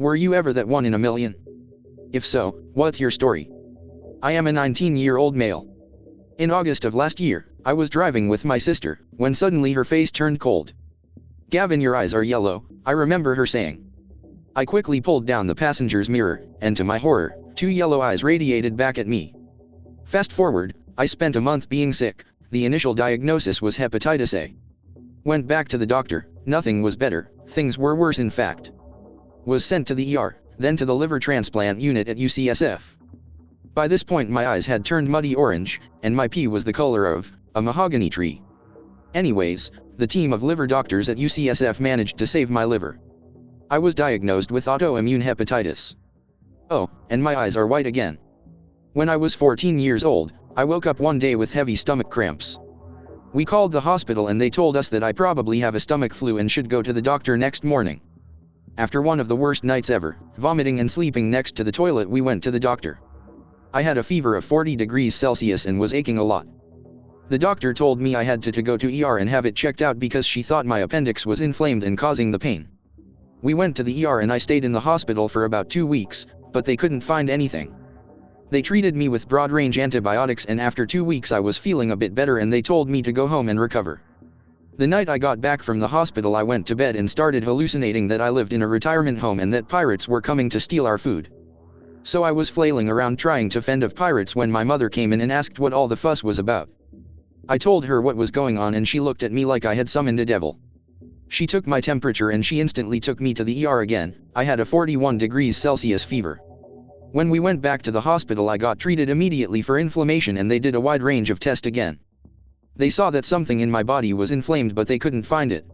Were you ever that one in a million? If so, what's your story? I am a 19-year-old male. In August of last year, I was driving with my sister, when suddenly her face turned cold. "Gavin, your eyes are yellow," I remember her saying. I quickly pulled down the passenger's mirror, and to my horror, 2 yellow eyes radiated back at me. Fast forward, I spent a month being sick. The initial diagnosis was hepatitis A. Went back to the doctor, nothing was better, things were worse in fact. Was sent to the ER, then to the liver transplant unit at UCSF. By this point my eyes had turned muddy orange, and my pee was the color of a mahogany tree. Anyways, the team of liver doctors at UCSF managed to save my liver. I was diagnosed with autoimmune hepatitis. Oh, and my eyes are white again. When I was 14 years old, I woke up one day with heavy stomach cramps. We called the hospital and they told us that I probably have a stomach flu and should go to the doctor next morning. After one of the worst nights ever, vomiting and sleeping next to the toilet, we went to the doctor. I had a fever of 40 degrees Celsius and was aching a lot. The doctor told me I had to go to ER and have it checked out because she thought my appendix was inflamed and causing the pain. We went to the ER and I stayed in the hospital for about 2 weeks, but they couldn't find anything. They treated me with broad-range antibiotics and after 2 weeks I was feeling a bit better and they told me to go home and recover. The night I got back from the hospital I went to bed and started hallucinating that I lived in a retirement home and that pirates were coming to steal our food. So I was flailing around trying to fend off pirates when my mother came in and asked what all the fuss was about. I told her what was going on and she looked at me like I had summoned a devil. She took my temperature and she instantly took me to the ER again. I had a 41 degrees Celsius fever. When we went back to the hospital I got treated immediately for inflammation and they did a wide range of tests again. They saw that something in my body was inflamed but they couldn't find it.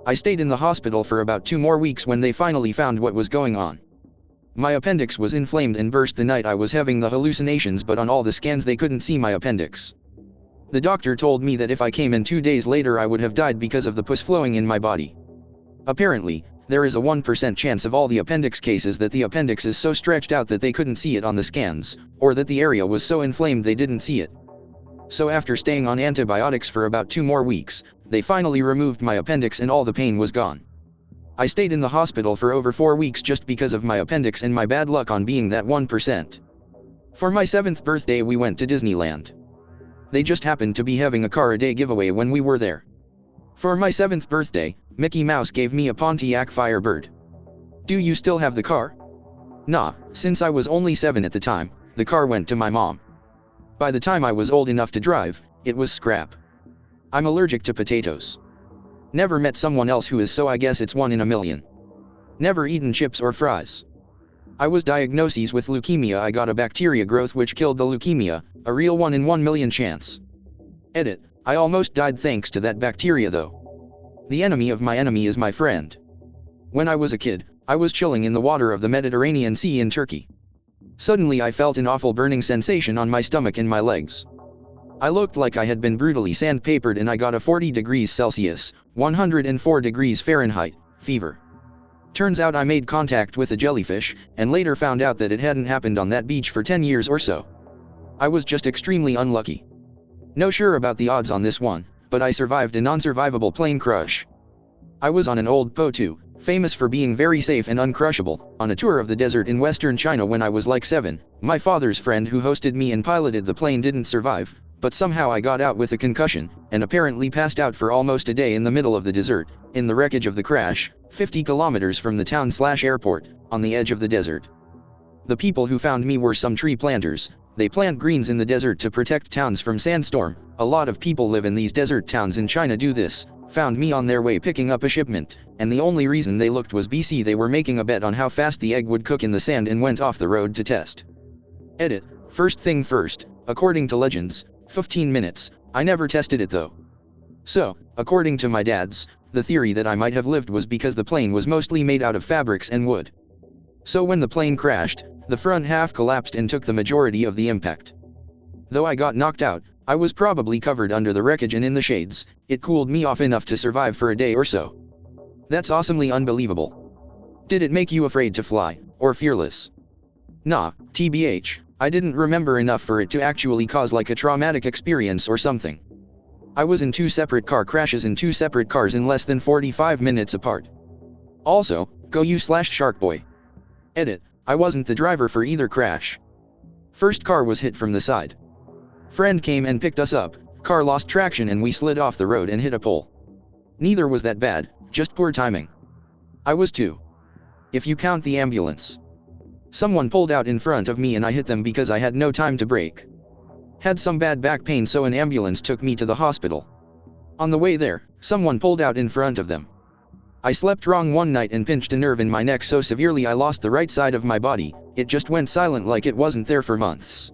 I stayed in the hospital for about 2 more weeks when they finally found what was going on. My appendix was inflamed and burst the night I was having the hallucinations, but on all the scans they couldn't see my appendix. The doctor told me that if I came in 2 days later I would have died because of the pus flowing in my body. Apparently, there is a 1% chance of all the appendix cases that the appendix is so stretched out that they couldn't see it on the scans, or that the area was so inflamed they didn't see it. So after staying on antibiotics for about 2 more weeks, they finally removed my appendix and all the pain was gone. I stayed in the hospital for over 4 weeks just because of my appendix and my bad luck on being that 1%. For my 7th birthday we went to Disneyland. They just happened to be having a car a day giveaway when we were there. For my 7th birthday, Mickey Mouse gave me a Pontiac Firebird. Do you still have the car? Nah, since I was only 7 at the time, the car went to my mom. By the time I was old enough to drive, it was scrap. I'm allergic to potatoes. Never met someone else who is, so I guess it's 1 in a million. Never eaten chips or fries. I was diagnosed with leukemia. I got a bacteria growth which killed the leukemia, a real 1 in 1 million chance. Edit, I almost died thanks to that bacteria though. The enemy of my enemy is my friend. When I was a kid, I was chilling in the water of the Mediterranean Sea in Turkey. Suddenly I felt an awful burning sensation on my stomach and my legs. I looked like I had been brutally sandpapered and I got a 40 degrees Celsius, 104 degrees Fahrenheit, fever. Turns out I made contact with a jellyfish, and later found out that it hadn't happened on that beach for 10 years or so. I was just extremely unlucky. No sure about the odds on this one, but I survived a non-survivable plane crash. I was on an old Po-2, famous for being very safe and uncrushable, on a tour of the desert in western China when I was like 7. My father's friend who hosted me and piloted the plane didn't survive, but somehow I got out with a concussion, and apparently passed out for almost a day in the middle of the desert, in the wreckage of the crash, 50 kilometers from the town/airport, on the edge of the desert. The people who found me were some tree planters. They plant greens in the desert to protect towns from sandstorm. A lot of people live in these desert towns in China do this. Found me on their way picking up a shipment, and the only reason they looked was BC they were making a bet on how fast the egg would cook in the sand and went off the road to test. Edit, first thing first, according to legends, 15 minutes, I never tested it though. So, according to my dad's, the theory that I might have lived was because the plane was mostly made out of fabrics and wood. So when the plane crashed, the front half collapsed and took the majority of the impact. Though I got knocked out, I was probably covered under the wreckage and in the shades. It cooled me off enough to survive for a day or so. That's awesomely unbelievable. Did it make you afraid to fly, or fearless? Nah, TBH, I didn't remember enough for it to actually cause like a traumatic experience or something. I was in 2 separate car crashes in 2 separate cars in less than 45 minutes apart. Also, go you/Sharkboy. Edit, I wasn't the driver for either crash. First car was hit from the side. Friend came and picked us up, car lost traction and we slid off the road and hit a pole. Neither was that bad, just poor timing. I was 2. If you count the ambulance. Someone pulled out in front of me and I hit them because I had no time to brake. Had some bad back pain so an ambulance took me to the hospital. On the way there, someone pulled out in front of them. I slept wrong one night and pinched a nerve in my neck so severely I lost the right side of my body, it just went silent like it wasn't there for months.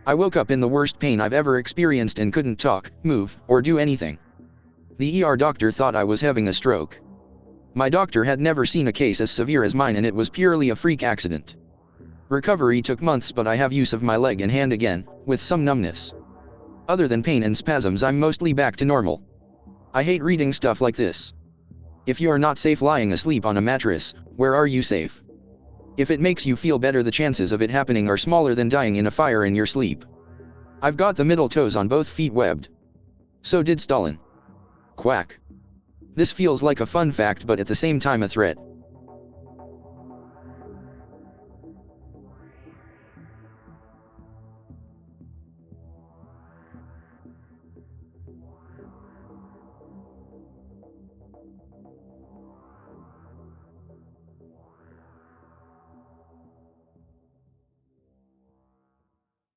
I woke up in the worst pain I've ever experienced and couldn't talk, move, or do anything. The ER doctor thought I was having a stroke. My doctor had never seen a case as severe as mine and it was purely a freak accident. Recovery took months but I have use of my leg and hand again, with some numbness. Other than pain and spasms I'm mostly back to normal. I hate reading stuff like this. If you are not safe lying asleep on a mattress, where are you safe? If it makes you feel better the chances of it happening are smaller than dying in a fire in your sleep. I've got the middle toes on both feet webbed. So did Stalin. Quack. This feels like a fun fact but at the same time a threat.